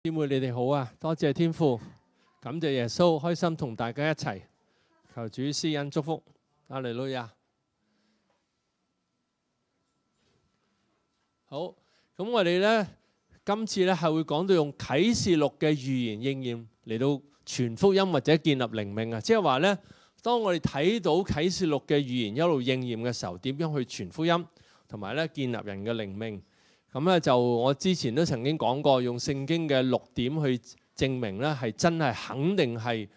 姊妹你哋好啊！多謝天父，感謝耶穌，開心同大家一齊求主施恩祝福。哈利路亞。好，咁我哋呢，今次呢係會講到用啟示錄嘅預言應驗嚟到傳福音或者建立靈命啊！即係話呢，當我哋睇到啟示錄嘅預言一路應驗嘅時候，點樣去傳福音同埋呢建立人嘅靈命？咁咧就我之前都曾經講過，用聖經嘅6點去證明咧，係真係肯定係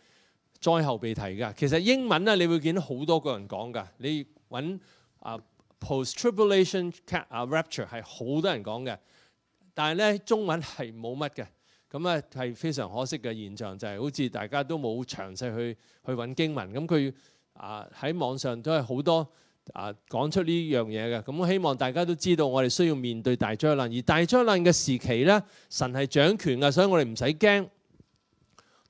災後被提㗎。其實英文咧，你會見到好多個人講㗎。你揾post-tribulation rapture 係好多人講嘅，但係咧中文係冇乜嘅。咁啊係非常可惜嘅現象，就係好似大家都冇詳細去揾經文。咁佢喺網上都係好多。講出呢樣嘢嘅，咁我希望大家都知道，我哋需要面對大災難，而大災難嘅時期呢，神係掌權嘅，所以我哋唔使驚。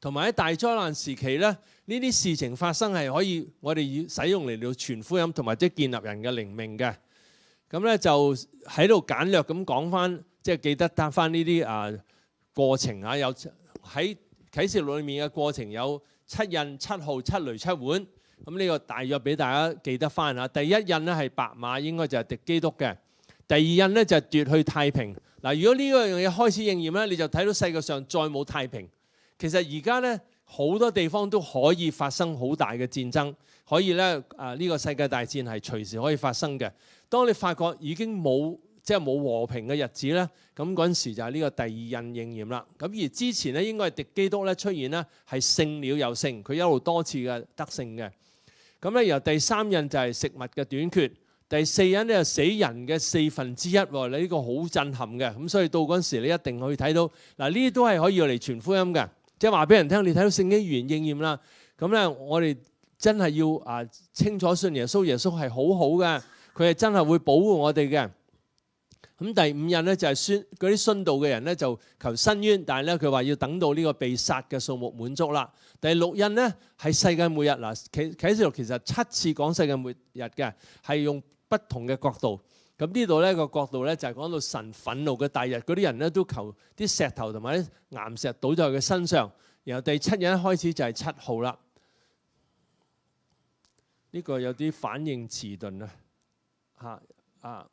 同埋喺大災難時期呢，呢啲事情發生係可以我哋要使用嚟到傳福音，同埋即係建立人嘅靈命嘅。咁呢，就喺度簡略咁講翻，即係記得答翻呢啲過程啊，有喺啟示錄裏面嘅過程有7印、7號、7雷、7碗。咁呢個大約俾大家記得翻嚇。第一印咧係白馬，應該就係敵基督嘅。第二印咧就係奪去太平。嗱，如果呢個樣嘢開始應驗咧，你就睇到世界上再冇太平。其實而家咧好多地方都可以發生好大嘅戰爭，可以咧呢個世界大戰係隨時可以發生嘅。當你發覺已經冇冇和平嘅日子咧，咁嗰陣時就係呢個第二印應驗啦。咁而之前咧應該係敵基督咧出現咧係勝了又勝，佢一路多次嘅得勝嘅。咁咧，由第三印就係食物嘅短缺，第四印咧就死人嘅1/4喎。你呢個好震撼嘅，咁所以到嗰陣時你一定可以睇到嗱，呢啲都係可以用嚟傳福音嘅，即係話俾人聽，你睇到聖經預言應驗啦。咁咧，我哋真係要清楚信耶穌，耶穌係好好嘅，佢係真係會保護我哋嘅。咁第五印咧就係嗰啲殉道嘅人咧就求伸冤，但係咧佢話要等到呢個被殺嘅數目滿足啦。第六印咧係世界末日嗱，啟示錄其實7次講世界末日嘅，係用不同嘅角度。咁呢度咧個角度咧就係講到神憤怒嘅大日，嗰啲人咧都求啲石頭同埋啲岩石倒咗喺佢身上。然後第7印一開始就係7號啦。呢個有啲反應遲鈍啊！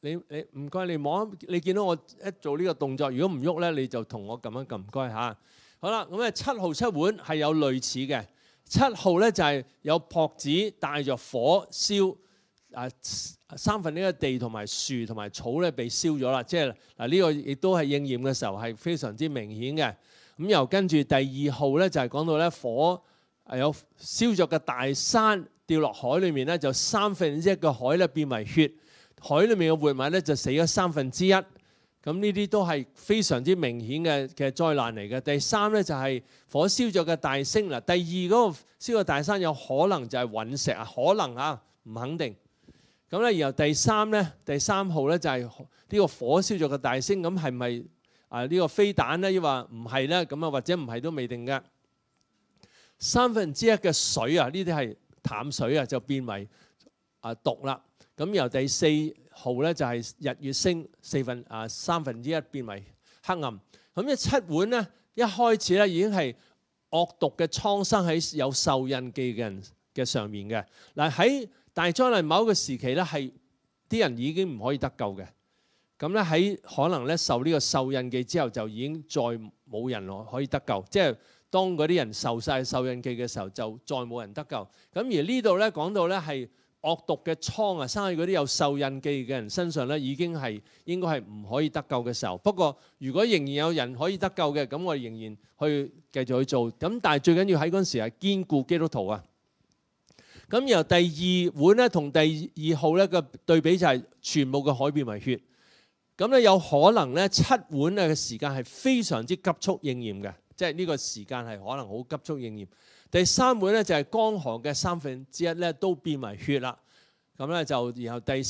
你唔該，你望，你見到我一做呢個動作，如果唔喐咧，你就同我撳一撳，唔該嚇。好啦，咁咧7號7碗係有類似嘅。7號咧就係有撲子帶着火燒1/3嘅地同埋樹同埋草咧被燒咗啦。即係嗱呢個亦都係應驗嘅時候係非常之明顯嘅。咁又跟住第2號咧就係講到咧火有燒着嘅大山掉落海裏面咧，就1/3嘅海咧變為血。海裏面嘅活物咧就死咗1/3，咁呢啲都係非常之明顯嘅災難嚟嘅。第3咧就係火燒咗嘅大星嗱。第2嗰個燒嘅大山有可能就係隕石啊，可能啊，唔肯定。咁咧然後第3號咧就係呢個火燒咗嘅大星，咁係咪呢個飛彈咧？抑或唔係咧？咁啊或者唔係都未定嘅。1/3嘅水啊，呢啲係淡水啊，就變為毒啦。咁由第4號咧就係日月星1/3變為黑暗。咁7碗咧一開始咧已經係惡毒嘅瘡生喺有受印記嘅人嘅上面嘅。嗱，喺大災難某一個時期咧係啲人已經唔可以得救嘅。咁咧喺可能咧受呢個受印記之後就已經再冇人可以得救。即係當嗰啲人受晒受印記嘅時候就再冇人得救。咁而呢度咧講到咧係惡毒嘅瘡啊，生喺嗰啲有受印記嘅人身上咧，已經係應該係唔可以得救嘅時候。不過，如果仍然有人可以得救嘅，咁我哋仍然去繼續去做。咁但係最緊要喺嗰陣時係堅固基督徒啊。咁由第2碗咧同第2號咧嘅對比就係全部嘅海變為血。咁咧有可能咧7碗嘅時間係非常之急速應驗嘅，即係呢個時間係可能好急速應驗。第3碗咧就係江河嘅1/3咧都變為血啦，咁咧就然後第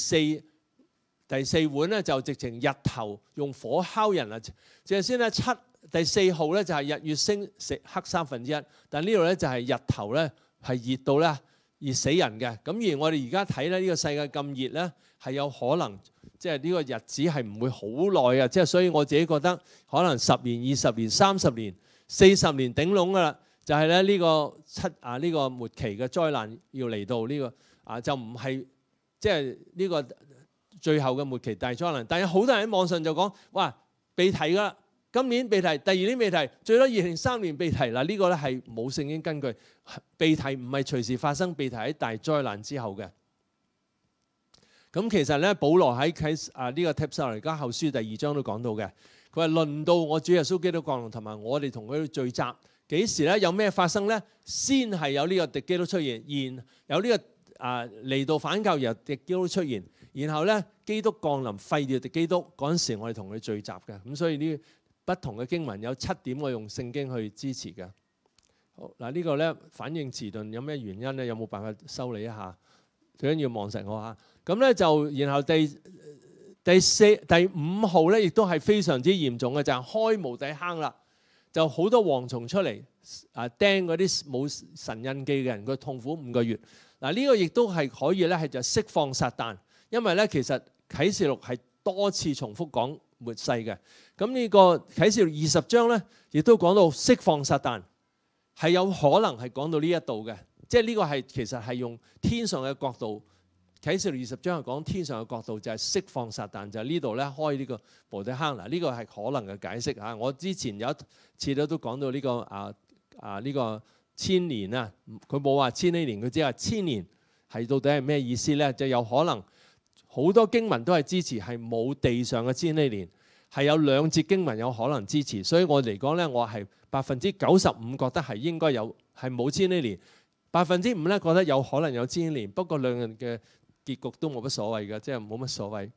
四碗咧就直情日頭用火烤人啦。即係先咧第4號咧就係日月星黑1/3，但呢度咧就係日頭咧係熱到咧而死人嘅。咁而我哋而家睇咧，呢個世界咁熱咧，係有可能即係呢個日子係唔會好耐啊！即係所以我自己覺得可能10年、20年、30年、40年頂籠噶啦，就係咧呢個呢個末期嘅災難要嚟到呢個就唔係即係呢個最後嘅末期大災難。但係好多人喺網上就講哇，被提㗎啦，今年被提，第二年被提，最多2003年被提。嗱，呢個咧係冇聖經根據，被提唔係隨時發生，被提喺大災難之後嘅。咁其實咧，保羅喺呢個帖撒羅尼迦後書第2章都講到嘅，佢話論到我主耶穌基督降臨同埋我哋同佢聚集幾時咧，有咩發生咧？先係有呢個敵基督出現，然有呢個嚟到反教，由敵基督出現，然後咧基督降臨廢掉敵基督嗰陣時，我哋同佢聚集嘅。咁所以呢不同嘅經文有7點我用聖經去支持嘅。好嗱，呢個咧反應遲鈍有咩原因咧？有冇辦法修理一下？最緊要望實我嚇。咁咧就然後第5號咧，亦都係非常之嚴重嘅，就係開無底坑啦，就好多蝗蟲出嚟釘嗰啲冇神印記嘅人，佢痛苦5個月。嗱，呢個亦都係可以咧，係就釋放撒旦，因為咧其實啟示錄係多次重複講末世嘅。咁呢個啟示錄20章咧，亦都講到釋放撒旦，係有可能係講到呢一度嘅，即係呢個係其實係用天上嘅角度。啟示錄20章係講天上嘅角度，就係釋放撒旦，就係呢度咧開呢個無底坑。嗱，呢個係可能嘅解釋嚇。我之前有一次都講到呢個呢個1000年啊，佢冇話千禧年，佢只係1000年係到底係咩意思咧？就有可能好多經文都係支持係冇地上嘅千禧年，係有2節經文有可能支持。所以我嚟講咧，我係95%覺得係應該有係冇千禧年，5%咧覺得有可能有千禧年。不過兩人嘅結局都冇乜所謂嘅，即係冇乜所謂。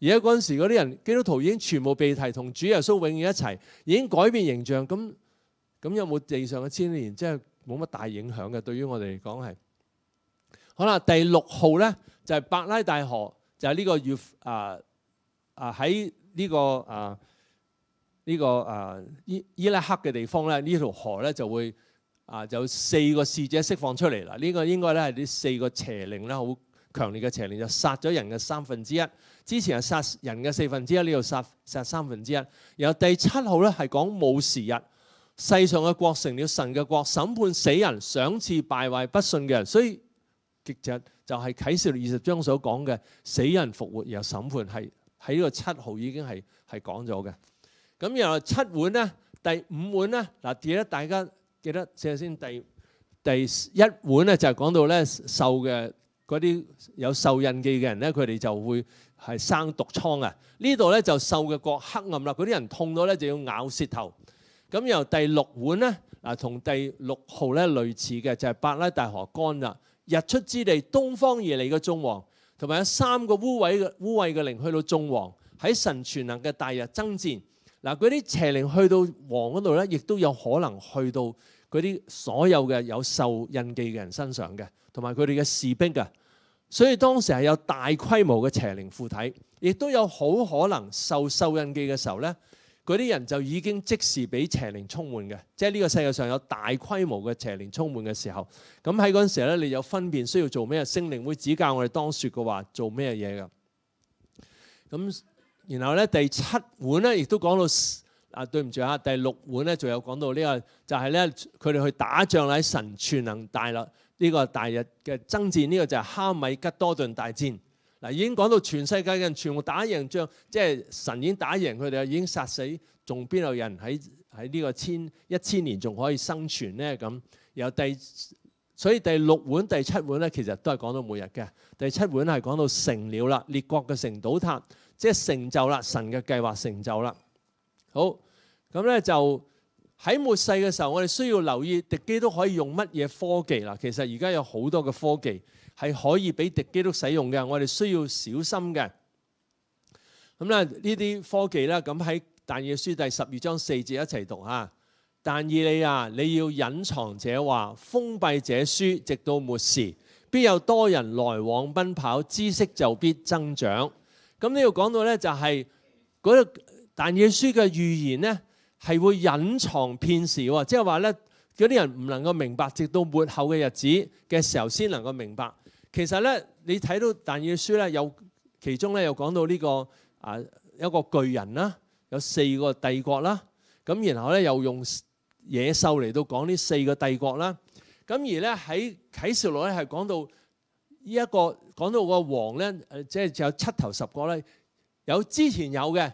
而家嗰陣時嗰啲人，基督徒已經全部被提同主耶穌永遠一齊，已經改變形象。咁有冇地上嘅千禧年？即係冇乜大影響嘅。對於我哋嚟講係。好啦，第6號咧就係伯拉大河，就係呢個要喺呢個伊拉克嘅地方咧，呢條河咧就會就4個使者釋放出嚟啦。呢個應該咧係呢4個邪靈咧好強烈嘅邪靈，就殺咗人嘅1/3。之前係殺人嘅1/4，呢度殺1/3。然後第7號咧係講冇時日，世上嘅國成了神嘅國，審判死人，賞賜敗壞不信嘅人。所以極就係啟示錄20章所講嘅死人復活又審判，係喺呢個7號已經係講咗嘅。咁然後7碗咧，第5碗咧嗱，大家記得試下先。第1碗咧就係講到咧受嘅嗰啲有受印記嘅人咧，佢哋就會係生毒瘡啊。呢度咧就受嘅國黑暗啦，嗰啲人痛到咧就要咬舌頭。咁由第6碗咧同第6號咧類似嘅就係伯拉大河乾啦。日出之地，東方而嚟嘅眾王，同埋有3個污穢嘅靈去到眾王喺神全能嘅大日爭戰。嗱，嗰啲邪靈去到王嗰度咧，亦都有可能去到嗰啲所有嘅有受印記嘅人身上嘅，同埋佢哋嘅士兵嘅。所以當時係有大規模嘅邪靈附體，亦都有好可能受印記嘅時候咧，嗰啲人就已經即時俾邪靈充滿嘅。即係呢個世界上有大規模嘅邪靈充滿嘅時候，咁喺嗰陣時咧，你有分辨需要做咩？聖靈會指教我哋當說嘅話做咩嘢㗎。咁然後咧第7碗咧，亦都講到對唔住啊，第6碗咧仲有講到呢個就係咧佢哋去打仗喺神全能大啦呢個大日嘅爭戰。呢個就係哈米吉多頓大戰。嗱，已經講到全世界嘅人全部打贏仗，即係神已經打贏佢哋，已經殺死，仲邊有人喺呢個1000年仲可以生存咧？咁然後所以第6碗、第7碗咧，其實都係講到末日嘅。第7碗係講到成了啦，列國嘅城倒塌，即係成就啦，神嘅計劃成就啦。好，咁咧就喺末世嘅時候，我哋需要留意敵基督可以用乜嘢科技啦。其實而家有好多嘅科技係可以俾敵基督使用嘅，我哋需要小心嘅。咁咧呢啲科技咧，咁喺但以理書第12章4節一齊讀嚇。但以理啊，你要隱藏這話，封閉這書，直到末時，必有多人來往奔跑，知識就必增長。咁呢度講到咧，就係嗰個但以理書嘅預言咧，係會隱藏片時喎，即係話咧，嗰啲人唔能夠明白，直到末後嘅日子嘅時候先能夠明白。其實咧，你睇到但以理書咧，有其中咧有講到呢個一個巨人啦，有4個帝國啦，咁然後咧又用野獸嚟到講呢4個帝國啦。咁而咧喺啟示錄咧係講到呢一個講到個王咧，即係有7頭10個咧，有之前有嘅，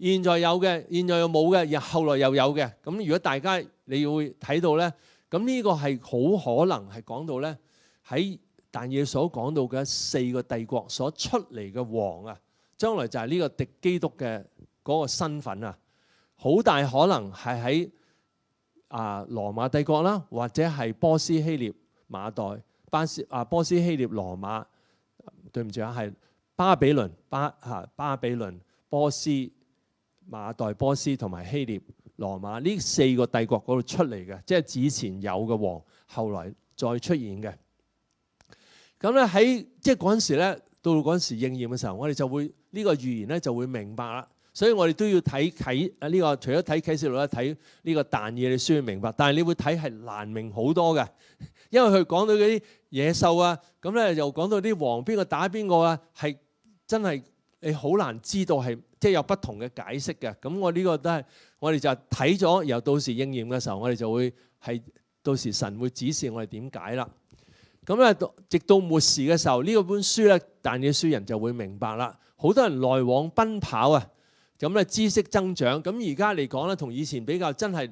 現在有嘅，現在又冇嘅，然後來又有嘅。咁如果大家你會睇到咧，咁呢個係好可能係講到咧喺但以理所講到嘅4個帝國所出嚟嘅王啊，將來就係呢個敵基督嘅嗰個身份啊，好大可能係喺羅馬帝國啦，或者係波斯希臘馬代波斯希臘羅馬，對唔住啊，係巴比倫波斯馬代波斯同埋希臘羅馬呢4個帝國嗰度出嚟嘅，即係之前有嘅王，後來再出現嘅。咁咧喺即係嗰陣時咧，到嗰陣時應驗嘅時候，我哋就會呢個預言咧就會明白啦。所以我哋都要睇呢個，除咗睇啟示錄咧，睇呢個但以理書要明白。但係你會睇係難明好多嘅，因為佢講到嗰啲野獸啊，咁咧又講到啲王邊個打邊個啊，係真係你好難知道係即係有不同嘅解釋嘅。咁我呢個都係我哋就睇咗，然後到時應驗嘅時候，我哋就會係到時神會指示我哋點解啦。咁咧直到末時嘅時候，呢個本書咧但以理書人就會明白啦。好多人來往奔跑啊！咁咧知識增長，咁而家嚟講咧，同以前比較真係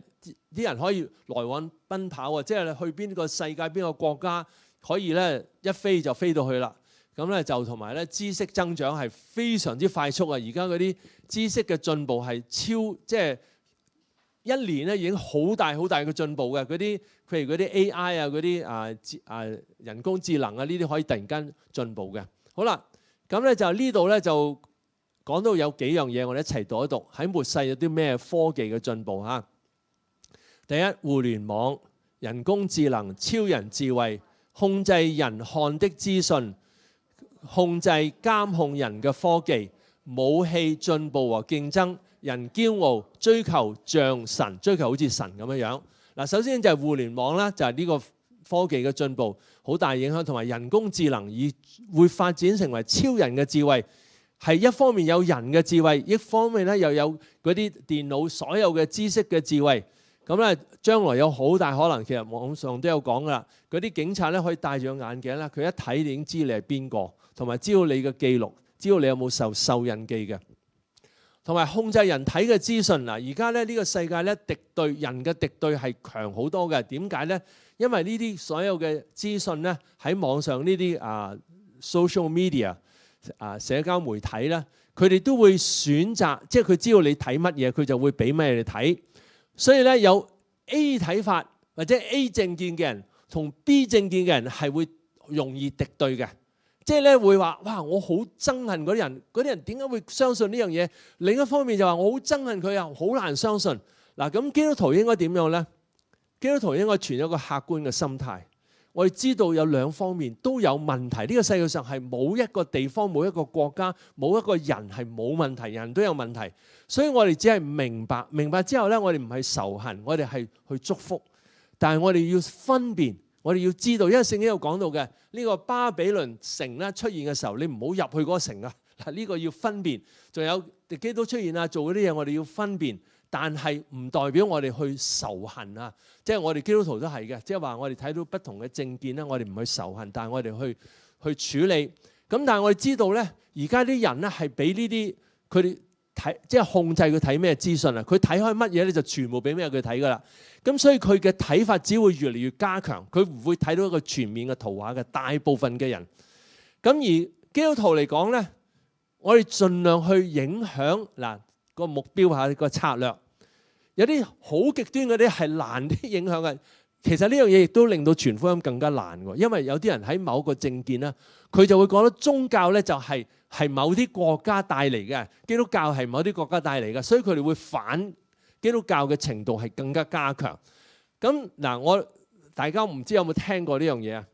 啲人可以來往奔跑啊！即係你去邊個世界邊個國家，可以咧一飛就飛到去啦。咁咧就同埋咧知識增長係非常之快速啊！而家嗰啲知識嘅進步係即係一年咧已經好大嘅進步嘅。嗰啲譬如嗰啲 AI 啊，嗰啲人工智能啊，呢啲可以突然間進步嘅。好啦，咁咧就呢度咧就講到有幾樣嘢，我哋一齊讀一讀。喺末世有啲咩科技嘅進步嚇？第一，互聯網、人工智能、超人智慧，控制人看的資訊，控制監控人嘅科技，武器進步和競爭，人驕傲，追求像神，追求好似神咁樣樣。嗱，首先就係互聯網啦，就係呢個科技嘅進步好大影響，同埋人工智能會發展成為超人嘅智慧。係一方面有人嘅智慧，一方面咧又有嗰啲電腦所有嘅知識嘅智慧。咁咧將來有好大可能，其實網上都有講噶啦。嗰啲警察咧可以戴住個眼鏡咧，佢一睇已經知你係邊個，同埋知道你嘅記錄，知道你有冇受印記嘅，同埋控制人體嘅資訊。嗱，而家咧呢個世界咧敵對人嘅敵對係強好多嘅。點解咧？因為呢啲所有嘅資訊咧喺網上呢啲social media。社交媒體咧，佢哋都會選擇，即係佢知道你睇乜嘢，佢就會俾咩你睇。所以咧，有 A 睇法或者 A 政見嘅人同 B 政見嘅人係會容易敵對嘅，即係咧會話：哇，我好憎恨嗰啲人，嗰啲人點解會相信呢樣嘢？另一方面就話我好憎恨佢啊，好難相信。嗱，咁基督徒應該點樣咧？基督徒應該存一個客觀嘅心態。我哋知道有兩方面都有問題，呢個世界上係冇一個地方、冇一個國家、冇一個人係冇問題，人都有問題。所以我哋只係明白之後咧，我哋唔係仇恨，我哋係去祝福。但係我哋要分辨，我哋要知道，因為聖經有講到嘅呢個巴比倫城咧出現嘅時候，你唔好入去嗰個城啊！嗱，呢個要分辨。仲有敵基督出現啊，做嗰啲嘢，我哋要分辨。但係唔代表我哋去仇恨啊！即係我哋基督徒都係嘅，即係話我哋睇到不同嘅政見咧，我哋唔去仇恨，但係我哋去處理。咁但係我哋知道咧，而家啲人咧係俾呢啲佢哋睇，即係控制佢睇咩資訊啊！佢睇開乜嘢咧，就全部俾咩佢睇噶啦。咁所以佢嘅睇法只會越嚟越加強，佢唔會睇到一個全面嘅圖畫嘅。大部分嘅人咁而基督徒嚟講咧，我哋盡量去影響嗱。個目標下個策略，有啲好極端嗰啲係難啲影響嘅。其實呢樣嘢亦都令到傳福音更加難喎，因為有啲人喺某個政見咧，佢就會覺得宗教咧就係某啲國家帶嚟嘅，基督教係某啲國家帶嚟嘅，所以佢哋會反基督教嘅程度係更加加強。咁嗱，大家唔知有冇聽過呢樣嘢啊？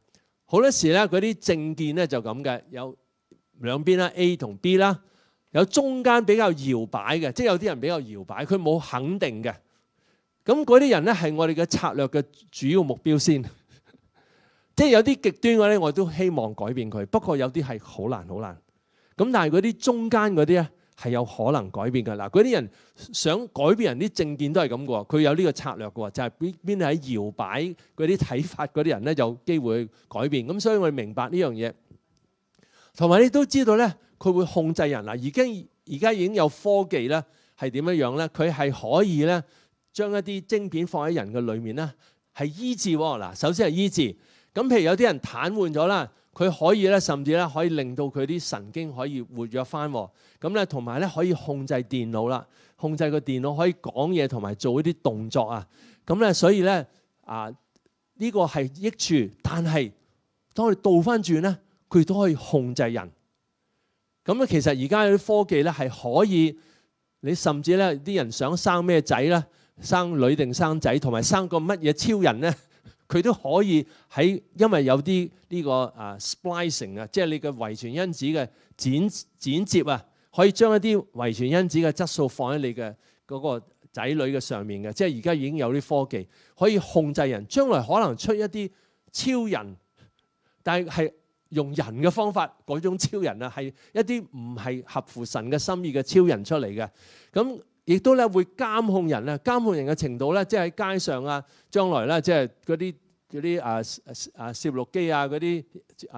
好多時咧嗰啲政見咧就咁嘅，有兩邊啦 A 同 B 啦。有中間比較搖擺嘅，即係有啲人比較搖擺，佢冇肯定嘅。咁嗰啲人咧係我哋嘅策略嘅主要目標先。即係有啲極端嘅咧，我都希望改變佢。不過有啲係好難好難。咁但係嗰啲中間嗰啲咧係有可能改變㗎。嗱，嗰啲人想改變人啲政見都係咁嘅喎，佢有呢個策略嘅喎，就係邊啲喺搖擺嗰啲睇法嗰啲人咧有機會去改變。咁所以我哋明白呢樣嘢，同埋你都知道咧，佢會控制人。嗱，而家已經有科技咧係點樣樣咧？佢係可以咧將一啲晶片放喺人嘅裏面咧係醫治喎。嗱，首先係醫治。咁譬如有啲人癱瘓咗啦，佢可以咧，甚至咧可以令到佢啲神經可以活躍翻。咁咧同埋咧可以控制電腦啦，控制個電腦可以講嘢同埋做一啲動作啊。咁咧所以咧呢個係益處，但係當我哋倒翻轉咧，佢都可以控制人。咁咧其實而家有啲科技咧係可以，你甚至咧啲人想生咩仔咧，生女定生仔，同埋生個乜嘢超人咧？佢都可以喺，因為有啲呢個splicing 啊，即係你嘅遺傳因子嘅剪接啊，可以將一啲遺傳因子嘅質素放喺你嘅嗰個仔女嘅上面嘅。即係而家已經有啲科技可以控制人，將來可能出一啲超人，但係用人嘅方法嗰種超人啊，係一啲唔係合乎神嘅心意嘅超人出嚟嘅。咁亦都咧會監控人啊，監控人嘅程度咧，即係喺街上啊，將來咧即係嗰啲攝錄機啊，嗰啲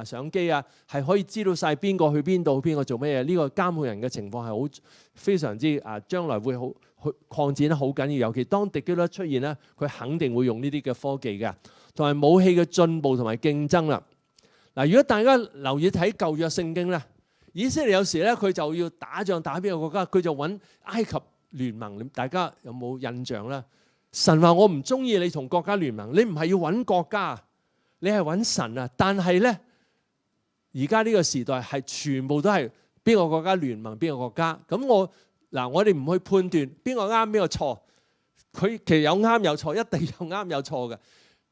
相機啊，係可以知道晒邊個去邊度，邊個做咩嘢。呢個監控人嘅情況係好非常之將來會好擴展得好緊要。尤其當敵基督出現咧，佢肯定會用呢啲嘅科技嘅，同埋武器嘅進步同埋競爭啦。嗱，如果大家留意睇舊約聖經咧，以色列有時咧佢就要打仗打邊個國家，佢就揾埃及聯盟。大家有冇印象咧？神話我唔中意你同國家聯盟，你唔係要揾國家，你係揾神啊！但係咧，而家呢個時代係全部都係邊個國家聯盟邊個國家。咁我哋唔去判斷邊個啱邊個錯，佢其實有啱有錯，一定有啱有錯嘅。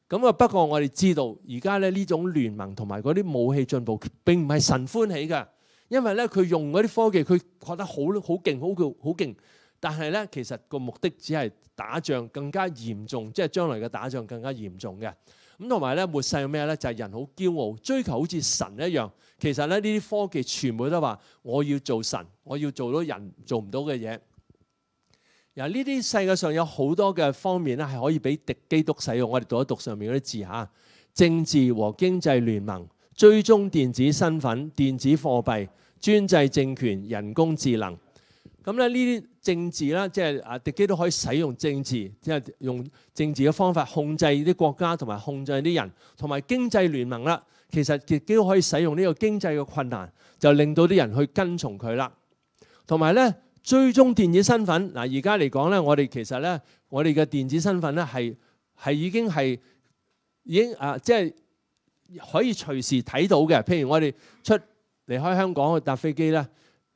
咁啊，不過我哋知道而家咧呢種聯盟同埋嗰啲武器進步並唔係神歡喜嘅，因為咧佢用嗰啲科技，佢覺得好勁，好勁。但係咧，其實個目的只係打仗更加嚴重，即係將來嘅打仗更加嚴重嘅。咁同埋咧，末世有咩咧？就係人好驕傲，追求好似神一樣。其實咧，呢啲科技全部都話我要做神，我要做到人做唔到嘅嘢。嗱，呢啲世界上有好多嘅方面咧，係可以俾敵基督使用。我哋讀一讀上面嗰啲字嚇：政治和經濟聯盟、追蹤電子身份、電子貨幣、專制政權、人工智能。咁咧呢啲政治啦，即係敵基督可以使用政治，即係用政治嘅方法控制啲國家同埋控制啲人，同埋經濟聯盟啦。其實敵基督可以使用呢個經濟嘅困難，就令到啲人去跟從佢啦。同埋咧追蹤電子身份。嗱，而家嚟講咧，我哋其實咧，我哋嘅電子身份咧係已經即係可以隨時睇到嘅。譬如我哋離開香港去搭飛機咧。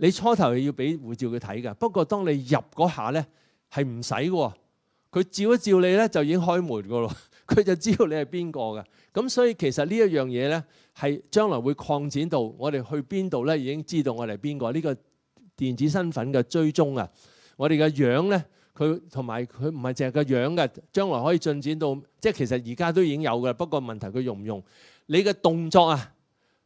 你初頭要俾護照佢睇㗎，不過當你入嗰下咧係唔使嘅，佢照一照你咧就已經開門㗎咯，佢就知道你係邊個嘅。咁所以其實呢一樣嘢咧係將來會擴展到我哋去邊度咧已經知道我哋係邊個。呢個電子身份嘅追蹤啊，我哋嘅樣咧佢同埋佢唔係淨係個樣嘅，將來可以進展到即係其實而家都已經有㗎，不過問題佢用唔用你嘅動作啊？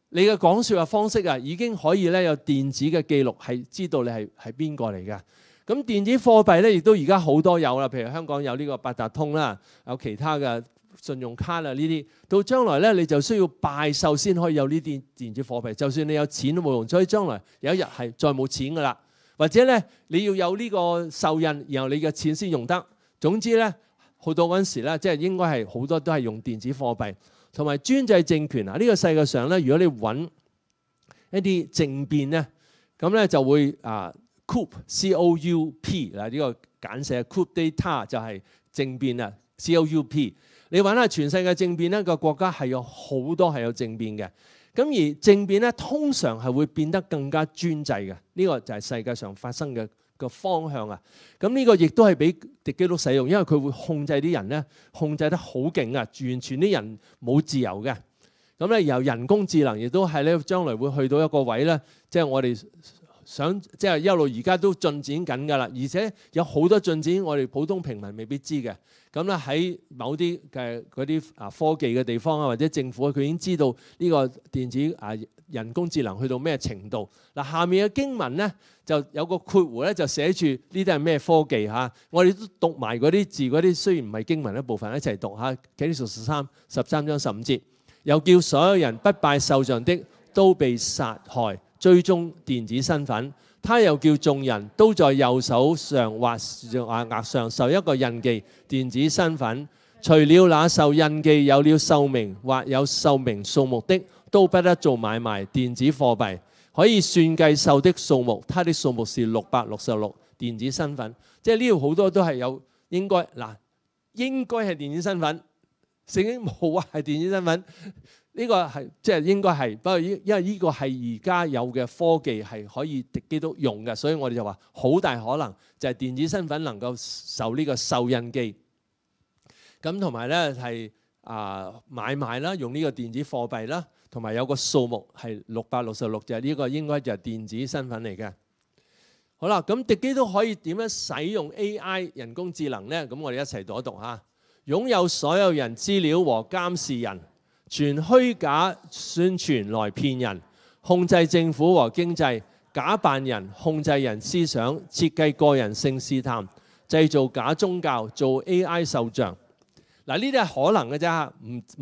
你嘅講説話方式啊，已經可以咧有電子嘅記錄，係知道你係邊個嚟嘅。咁電子貨幣咧，亦都而家好多有啦，譬如香港有呢個八達通啦，有其他嘅信用卡啦，呢啲到將來咧你就需要拜壽先可以有呢啲電子貨幣。就算你有錢都冇用，所以將來有一日係再冇錢噶啦，或者咧你要有呢個受印，然後你嘅錢先用得。總之咧，去到嗰陣時咧，即係應該係好多都係用電子貨幣。同埋專制政權啊！呢個世界上咧，如果你揾一啲政變咧，咁咧就會coup C-O-U-P 嗱，呢個簡寫 coup d'état 就係政變啊 C-O-U-P。你揾下全世界政變咧，個國家係有好多係有政變嘅。咁而政變咧通常係會變得更加專制嘅。呢個就係世界上發生嘅個方向啊！咁呢個亦都係俾敵基督使用，因為佢會控制啲人咧，控制得好勁啊！完全啲人冇自由嘅。咁咧由人工智能亦都係咧，將來會去到一個位咧，即係我哋想即係一路而家都進展緊㗎啦，而且有好多進展，我哋普通平民未必知嘅。咁咧喺某啲嘅嗰啲科技嘅地方啊，或者政府佢已經知道呢個電子人工智能去到咩程度。嗱，下面嘅經文咧就有個括弧咧，就寫住呢啲係咩科技嚇。我哋都讀埋嗰啲字，嗰啲雖然唔係經文一部分，一齊讀嚇。啟示錄13章15節，又叫所有人不拜獸像的都被殺害，追蹤電子身份。他又叫眾人都在右手上或額上受一個印記，電子身份。除了那受印記有了壽命或有壽命數目的，都不得做買賣電子貨幣。可以算計獸的數目，它的數目是666。電子身份，即係呢度好多都係有應該係電子身份。聖經冇話係電子身份。呢個係即係應該係，不過因為呢個係而家有嘅科技係可以敵基督用嘅，所以我哋就話好大可能就係電子身份能夠受呢個獸印記。咁同埋咧係買賣啦，用呢個電子貨幣啦，同埋有個數目係666，就係呢個應該就係電子身份嚟嘅。好啦，咁敵基督可以點樣使用 AI 人工智能咧？咁我哋一齊讀一讀嚇。擁有所有人資料和監視人，傳虛假宣傳來騙人，控制政府和經濟，假扮人控制人思想，設計個人性試探，製造假宗教，做 AI 獸像。嗱，呢啲係可能嘅啫，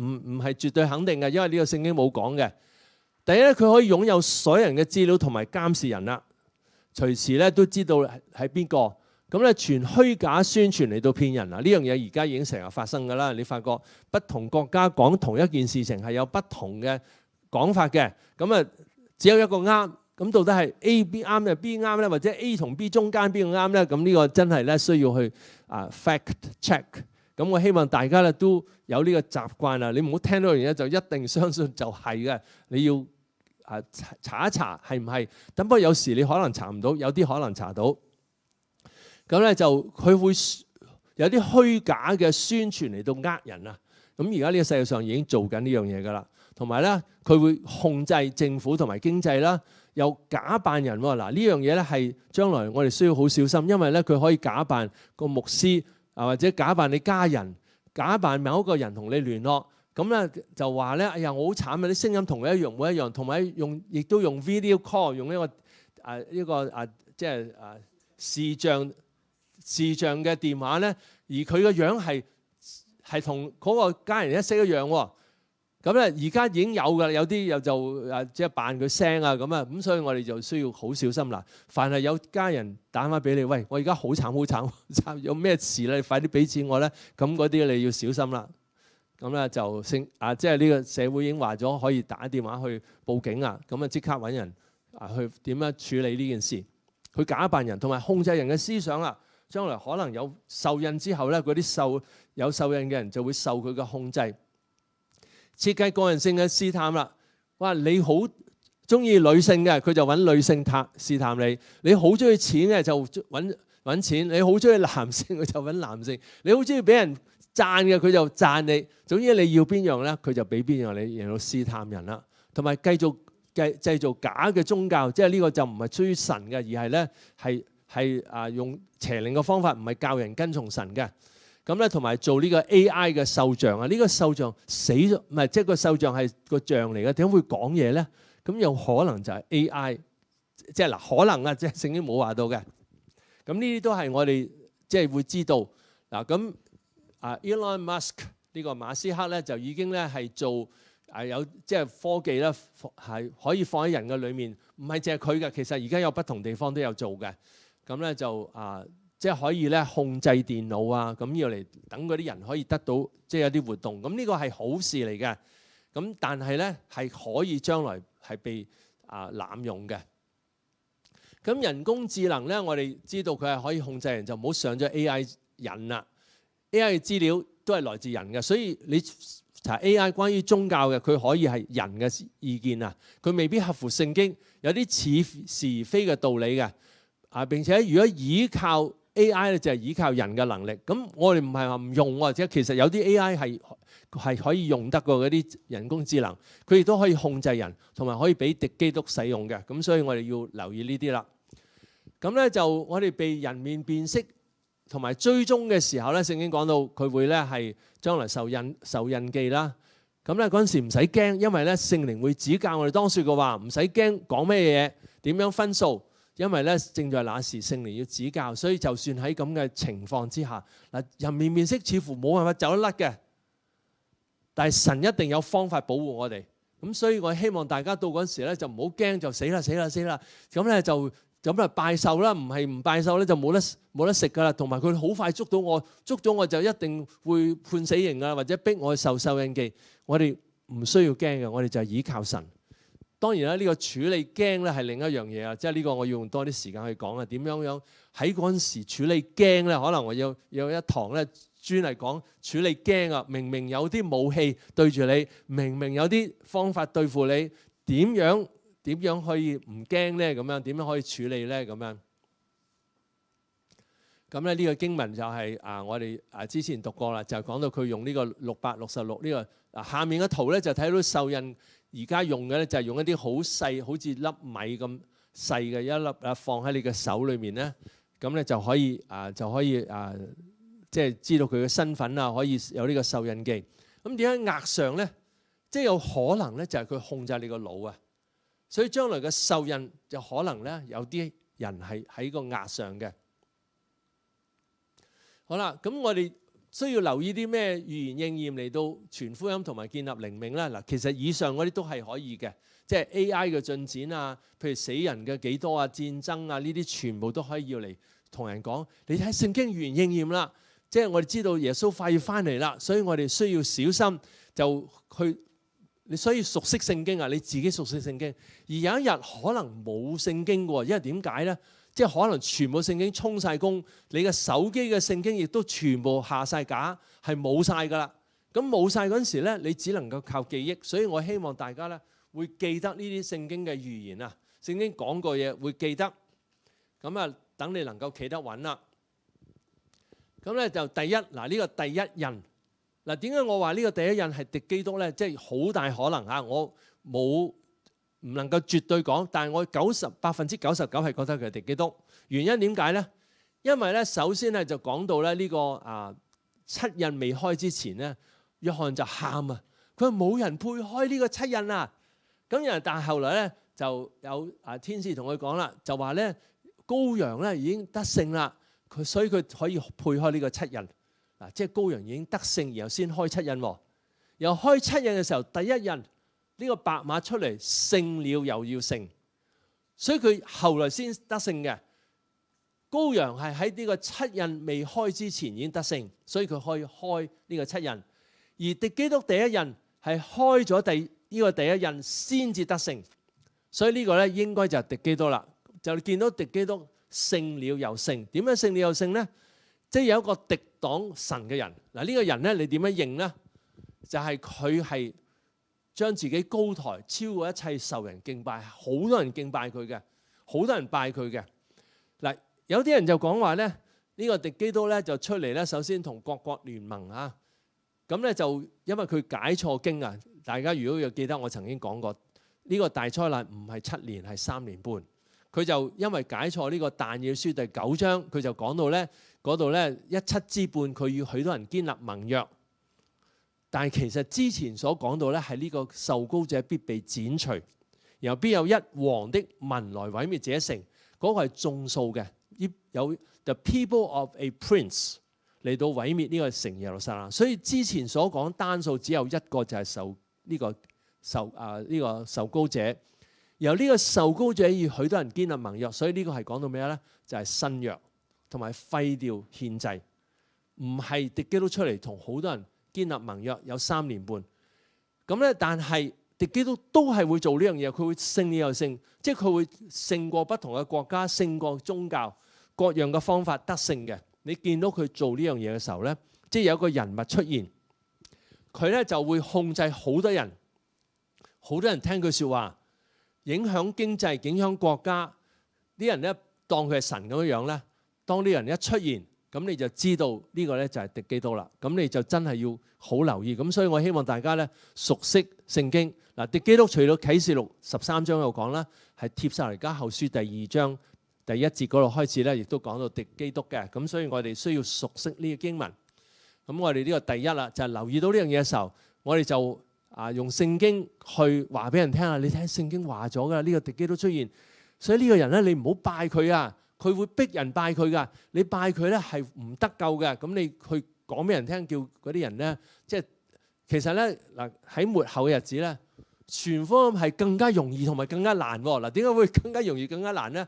唔係絕對肯定嘅，因為呢個聖經冇講嘅。第一咧，佢可以擁有所有人嘅資料同埋監視人啦，隨時咧都知道係邊個。咁咧傳虛假宣傳嚟到騙人啊！呢樣嘢而家已經成日發生㗎啦。你發覺不同國家講同一件事情係有不同嘅講法嘅。咁啊，只有一個啱。咁到底係 A B 啱定 B 啱咧？或者 A 同 B 中間邊個啱咧？咁呢個真係咧需要去fact check。咁我希望大家咧都有呢個習慣啊！你唔好聽到樣嘢就一定相信就係嘅。你要查一查係唔係？咁不過有時你可能查唔到，有啲可能查到。咁咧就佢會有啲虛假嘅宣傳嚟到呃人啊！咁而家呢個世界上已經做緊呢樣嘢㗎啦。同埋咧，佢會控制政府同埋經濟啦，又假扮人喎。嗱，呢樣嘢咧係將來我哋需要好小心，因為咧佢可以假扮個牧師或者假扮你家人，假扮某一個人同你聯絡。咁咧就話咧，哎呀我好慘啊！啲聲音同你一樣冇一樣，同埋亦都用 video call， 用一個即係視像嘅電話咧，而佢個樣係同嗰個家人一式一樣喎。咁咧而家已經有㗎啦，有啲又就即係扮佢聲啊咁啊，咁所以我哋就需要好小心啦。凡係有家人打電話俾你，喂，我而家好慘，有咩事咧？你快啲俾錢我咧。咁嗰啲你要小心啦。咁咧就即係呢個社會已經話咗可以打電話去報警啊。咁啊即刻揾人去點樣處理呢件事？佢假扮人同埋控制人嘅思想啦。將來可能有受印之後咧，嗰啲有受印嘅人就會受佢嘅控制，設計個人性嘅試探啦。哇！你好中意女性嘅，佢就揾女性試探你；你好中意錢嘅就揾錢；你好中意男性佢就揾男性；你好中意俾人讚嘅佢就讚你。總之你要邊樣咧，佢就俾邊樣你，然後試探人啦。同埋製造假嘅宗教，即係呢個就唔係出於神嘅，而係咧係用邪靈嘅方法，唔係教人跟從神嘅。咁咧同埋做呢個 AI 嘅獸像啊，呢個獸像死咗，唔係即係個獸像係個像嚟嘅，點解會講嘢咧？咁有可能就係 AI，即係嗱可能啊，即係聖經冇話到嘅。咁呢啲都係我哋即係會知道嗱。咁Elon Musk 呢個馬斯克咧就已經咧係做有即係科技咧係可以放喺人嘅裏面，唔係淨係佢嘅，其實而家有不同地方都有做嘅。咁咧就即係可以咧控制電腦啊，咁要嚟等嗰啲人可以得到即係有啲活動。咁呢個係好事嚟嘅。咁但係咧係可以將來係被濫用嘅。咁人工智能咧，我哋知道佢係可以控制人，就唔好上咗 AI 人啦。AI 嘅資料都係來自人嘅，所以你查 AI 關於宗教嘅，佢可以係人嘅意見啊，佢未必合乎聖經，有啲似是非嘅道理嘅。並且如果依靠 AI 咧，就係依靠人嘅能力。咁我哋唔係話唔用喎，即係其實有啲 AI 係可以用得過嗰啲人工智能，佢亦都可以控制人，同埋可以俾敵基督使用嘅。咁所以我哋要留意呢啲啦。咁咧就我哋被人面辨識同埋追蹤嘅時候咧，聖經講到佢會咧係將來受印記啦。咁咧嗰陣時唔使驚，因為咧聖靈會指教我哋當説嘅話，唔使驚講咩嘢，點樣分數，因為咧正在那時聖靈要指教，所以就算喺咁嘅情況之下，嗱人面辨識似乎冇辦法走得甩嘅，但係神一定有方法保護我哋。咁所以我希望大家到嗰陣時咧就唔好驚，就死啦，咁咧就咁啊拜獸啦，唔係唔拜獸咧就冇得食噶啦，同埋佢好快捉到我就一定會判死刑啊，或者逼我去受印記。我哋唔需要驚嘅，我哋就係依靠神。當然啦，呢個處理驚咧係另一樣嘢啊，即係呢個我要用多啲時間去講啊。點樣喺嗰陣時處理驚咧？可能我要有一堂咧專係講處理驚啊。明明有啲武器對住你，明明有啲方法對付你，點樣可以唔驚咧？咁樣點樣可以處理咧？咁樣咁咧呢個經文就係我哋之前讀過啦，就係講到佢用呢個666呢個下面嘅圖咧，就睇到受印。而家用嘅咧就係用一啲好細，好似粒米咁細嘅一粒放喺你嘅手裏面咧，咁咧就可以即係知道佢嘅身份啊，可以有呢個受印記。咁點解額上咧？即係有可能咧，就係佢控制你個腦啊。所以將來嘅受印就可能咧有啲人係喺個額上嘅。好啦，咁我哋需要留意啲咩預言應驗嚟到傳福音同埋建立靈命咧？嗱，其實以上嗰啲都係可以嘅，即係 AI 嘅進展啊，譬如死人嘅幾多啊、戰爭啊，呢啲全部都可以要嚟同人講。你睇聖經預言應驗啦，即係我哋知道耶穌快要翻嚟啦，所以我哋需要小心就去。你所以熟悉聖經啊，你自己熟悉聖經。而有一日可能冇聖經喎，因為點解咧？即係可能全部聖經充晒公，你嘅手機嘅聖經亦都全部下晒架，係冇晒噶啦。咁冇晒嗰陣時咧，你只能夠靠記憶。所以我希望大家咧會記得呢啲聖經嘅預言啊，聖經講過嘢會記得。咁啊，等你能夠企得穩啦。咁咧就第一嗱，呢個第一印嗱，點解我話呢個第一印係敵基督咧？即係好大可能嚇，我唔能夠絕對講，但係我99%係覺得佢係敵基督。原因點解咧？因為咧，首先咧就講到咧呢個七印未開之前咧，約翰就喊啊，佢話冇人配開呢個七印啊。咁但係後來咧就有天使同佢講啦，就話咧羔羊咧已經得勝啦，所以佢可以配開呢個七印嗱，即係羔羊已經得勝，然後先開七印喎。又開七印嘅時候，第一印。呢個白馬出嚟勝了又要勝，所以佢後來先得勝嘅。羔羊係喺呢個七印未開之前已經得勝，所以佢可以開呢個七印。而敵基督第一印係開咗呢個第一印先至得勝，所以呢個咧應該就係敵基督啦。就見到敵基督勝了又勝，點樣勝了又勝咧？即係有一個敵擋神嘅人嗱，呢個人咧你點樣認咧？就係佢係將自己高抬，超過一切受人敬拜，好多人敬拜佢嘅，好多人拜佢嘅。嗱，有啲人就講話咧，呢個敵基督咧就出嚟咧，首先同各國聯盟啊。咁咧就因為佢解錯經啊，大家如果有記得我曾經講過，呢個大災難唔係7年，係3年半。佢就因為解錯呢個但以理書第9章，佢就講到咧嗰度咧17之半，佢要許多人堅立盟約。但係其實之前所講到咧，係呢個受膏者必被剪除，然後必有一王的民來毀滅這城，嗰個係眾數嘅，有 the people of a prince 嚟到毀滅呢個城耶路撒冷。所以之前所講單數只有一個，就係受受膏者，由呢個受膏者要許多人堅立盟約，所以呢個係講到咩咧？就係新約同埋廢掉獻祭，唔係敵基督出嚟同好多人建立盟約有3年半，咁咧，但係敵基督都係會做呢樣嘢，佢會勝了又勝，即係佢會勝過不同嘅國家，勝過宗教，各樣嘅方法得勝嘅。你見到佢做呢樣嘢嘅時候咧，即係有個人物出現，佢咧就會控制好多人，好多人聽佢説話，影響經濟，影響國家。啲人咧當佢係神咁樣咧，當啲人一出現，咁你就知道呢個咧就係敵基督啦。咁你就真係要好留意。咁所以我希望大家咧熟悉聖經嗱。敵基督除咗啟示錄13章有講啦，係帖撒羅尼迦後書第2章第1節嗰度開始咧，亦都講到敵基督嘅。咁所以我哋需要熟悉呢個經文。咁我哋呢個第一啦，就係留意到呢樣嘢嘅時候，我哋就用聖經去話俾人聽啊！你睇聖經話咗㗎，呢個敵基督出現，所以呢個人咧，你唔好拜佢啊！佢會逼人拜佢㗎，你拜佢咧係唔得救嘅。咁你去講俾人聽，叫嗰啲人咧，即係其實咧嗱喺末後嘅日子咧，傳福音係更加容易同埋更加難喎。嗱，點解會更加容易更加難咧？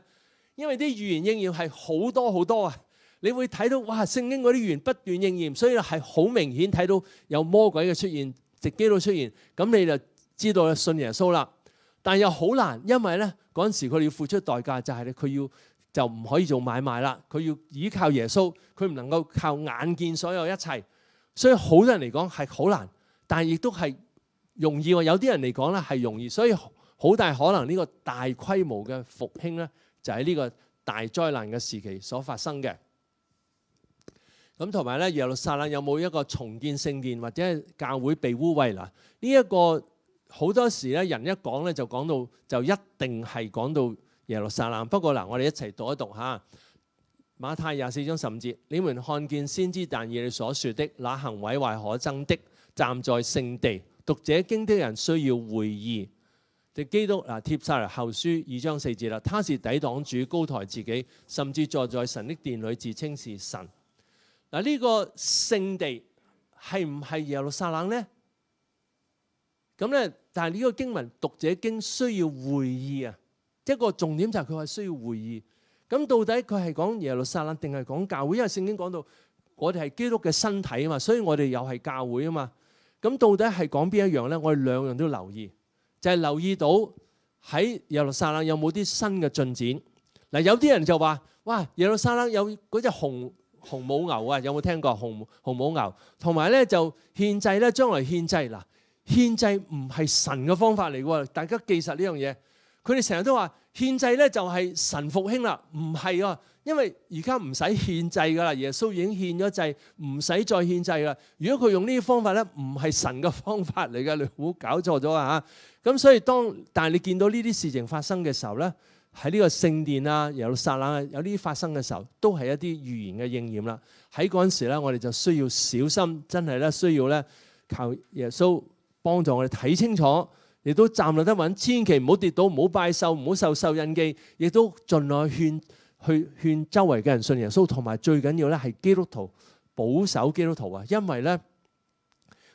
因為啲預言應驗係好多好多啊！你會睇到哇，聖經嗰啲預言不斷應驗，所以係好明顯睇到有魔鬼嘅出現，敵基督出現，咁你就知道信耶穌啦。但又好難，因為咧嗰陣時佢哋要付出代價，就係佢要就唔可以做買賣啦，佢要依靠耶穌，佢唔能夠靠眼見所有一切，所以好多人嚟講係好難，但係亦都係容易喎。有啲人嚟講咧係容易，所以好大可能呢個大規模嘅復興咧，就喺呢個大災難嘅時期所發生嘅。咁同埋咧，耶路撒冷有冇一個重建聖殿或者教會被污穢嗱？呢一個好多時咧，人一講咧就講到就一定係講到耶路撒冷。不過嗱，我哋一齊讀一讀嚇。馬太24章15節，你們看見先知但以理所說的那行毀壞可憎的，站在聖地，讀這經的人需要會意。敵基督嗱，帖撒羅後書2章4節啦，他是抵擋主，高抬自己，甚至坐在神的殿裏，自稱是神。嗱，呢個聖地係唔係耶路撒冷呢？咁咧，但係呢個經文讀者經需要會意啊，一個重點就係佢話需要會意。咁到底佢係講耶路撒冷定係講教會？因為聖經講到我哋係基督嘅身體啊嘛，所以我哋又係教會啊嘛。咁到底係講邊一樣咧？我哋兩樣都留意，就係留意到喺耶路撒冷有冇啲新嘅進展。嗱，有啲人就話：哇，耶路撒冷有嗰隻紅母牛啊，有冇聽過紅母牛？同埋咧就獻祭咧，將來獻祭嗱，獻祭唔係神嘅方法嚟喎，大家記實呢樣嘢。佢哋成日都話獻祭咧就係神復興啦，唔係啊，因為而家唔使獻祭噶啦，耶穌已經獻咗祭，唔使再獻祭啦。如果佢用呢啲方法咧，唔係神嘅方法嚟嘅，你唔好搞錯咗啊嚇！咁所以但係你見到呢啲事情發生嘅時候咧，喺呢個聖殿啊、耶路撒冷啊，有呢啲發生嘅時候，都係一啲預言嘅應驗啦。喺嗰陣時咧，我哋就需要小心，真係咧需要咧靠耶穌幫助我哋睇清楚，亦都站立得穩，千祈唔好跌倒，唔好拜獸，唔好受獸印記，亦都盡量去勸周圍嘅人信耶穌，同埋最緊要咧係基督徒保守基督徒啊，因為咧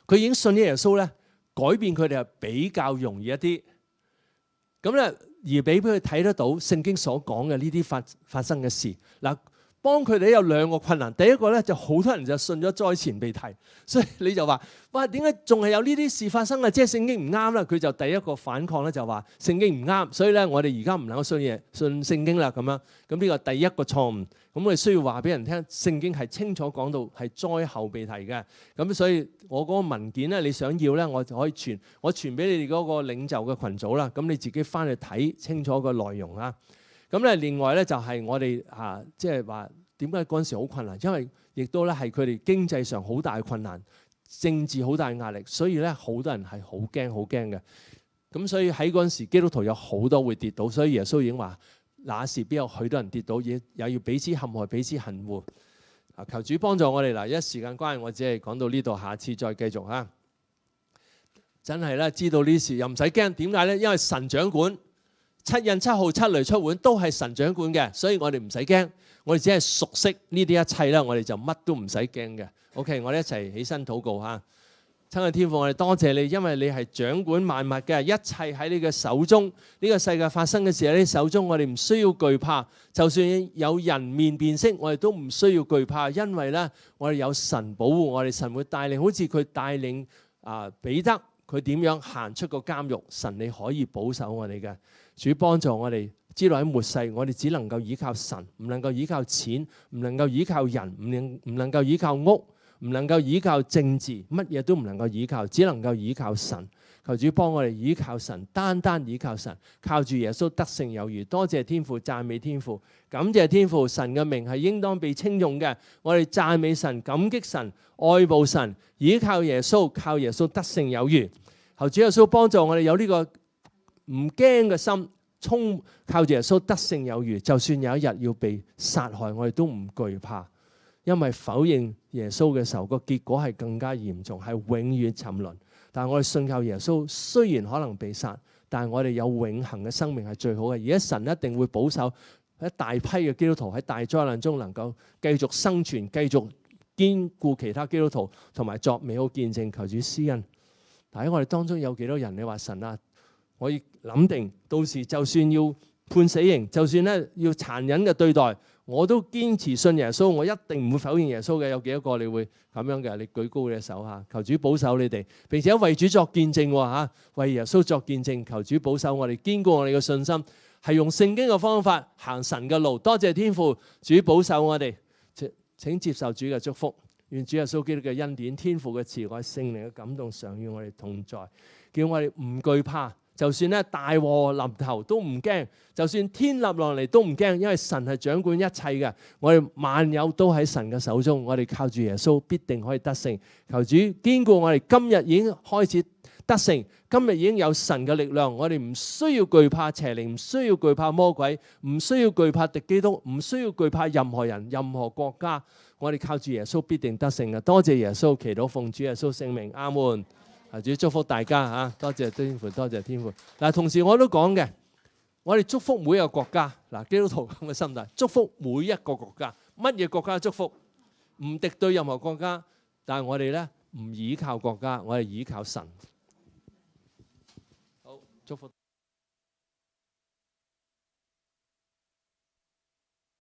佢已經信咗耶穌咧，改變佢哋係比較容易一啲。咁咧。而俾佢睇得到聖經所講嘅呢啲發生嘅事嗱，幫佢哋有兩個困難。第一個咧就好多人就信咗災前被提，所以你就話：哇，點解仲係有呢啲事發生啊？即係聖經唔啱啦。佢就第一個反抗咧就話聖經唔啱，所以咧我哋而家唔能夠信聖經啦咁樣。咁呢個第一個錯誤。咁我哋需要話俾人聽，聖經係清楚講到係災後被提嘅。咁所以我嗰個文件咧，你想要咧，我就可以我傳俾你哋嗰個領袖嘅群組啦。咁你自己翻去睇清楚個內容啦。咁咧另外咧就係我哋即係話點解嗰陣時好困難？因為亦都咧係佢哋經濟上好大嘅困難，政治好大嘅壓力，所以咧好多人係好驚好驚嘅。咁所以喺嗰陣時，基督徒有好多會跌倒，所以耶穌已經話。那時必有許多人跌倒，也要彼此陷害、彼此恨惡。求主幫助我哋嗱，一時間關係，我只係講到呢度，下次再繼續嚇。真係咧，知道呢事又唔使驚，點解咧？因為神掌管，七印、七號、七雷、出碗都係神掌管嘅，所以我哋唔使驚，我哋只係熟悉呢啲一切啦，我哋就乜都唔使驚嘅。OK， 我哋一齊起身禱告嚇。親愛的天父，我哋多謝你，因為你係掌管萬物嘅，一切喺你嘅手中。呢個世界發生嘅事喺你手中，我哋唔需要懼怕。就算有人面辨識，我哋都唔需要懼怕，因為咧，我哋有神保護我哋，神會帶領，好似佢帶領彼得，佢點樣行出個監獄，神你可以保守我哋嘅。主幫助我哋，知道喺末世，我哋只能夠依靠神，唔能夠依靠錢，唔能夠依靠人，唔能夠依靠屋。唔能夠依靠政治，乜嘢都唔能夠依靠，只能夠依靠神。求主幫我哋依靠神，單單依靠神，靠住耶穌得勝有餘。多謝天父，讚美天父，感謝天父，神嘅名係應當被稱頌嘅。我哋讚美神，感激神，愛慕神，依靠耶穌，靠耶穌得勝有餘。求主耶穌幫助我哋有呢個唔驚嘅心，靠住耶穌得勝有餘。就算有一日要被殺害，我哋都唔懼怕，因為否認耶穌嘅時候，個結果係更加嚴重，係永遠沉淪。但係我哋信靠耶穌，雖然可能被殺，但係我哋有永恆嘅生命係最好嘅。而家神一定會保守一大批嘅基督徒喺大災難中能夠繼續生存，繼續堅固其他基督徒，同埋作美好見證。求主施恩。但喺我哋當中有幾多人？你話神啊，我要諗定到時就算要判死刑，就算咧要殘忍嘅對待，我都堅持信耶穌，我一定唔會否認耶穌嘅。有幾多個你會咁樣嘅？你舉高你嘅手嚇，求主保守你哋，並且為主作見證嚇，為耶穌作見證。求主保守我哋，堅固我哋嘅信心，係用聖經嘅方法行神嘅路。多謝天父，主保守我哋。請接受主嘅祝福，願主耶穌基督嘅恩典、天父嘅慈愛、聖靈嘅感動常與我哋同在，叫我哋唔懼怕。就算咧大禍臨頭都唔驚，就算天立落嚟都唔驚，因為神係掌管一切嘅。我哋萬有都喺神嘅手中，我哋靠住耶穌必定可以得勝。求主堅固我哋，今日已經開始得勝，今日已經有神嘅力量，我哋唔需要懼怕邪靈，唔需要懼怕魔鬼，唔需要懼怕敵基督，唔需要懼怕任何人、任何國家。我哋靠住耶穌必定得勝嘅。多謝耶穌，祈禱奉主耶穌聖名，阿門。主祝福大家嚇，多謝天父，多謝天父。嗱，同時我都講嘅，我哋祝福每一個國家。嗱，基督徒咁嘅心態，祝福每一個國家，乜嘢國家祝福，唔敵對任何國家。但係我哋咧唔依靠國家，我哋依靠神。好，祝福。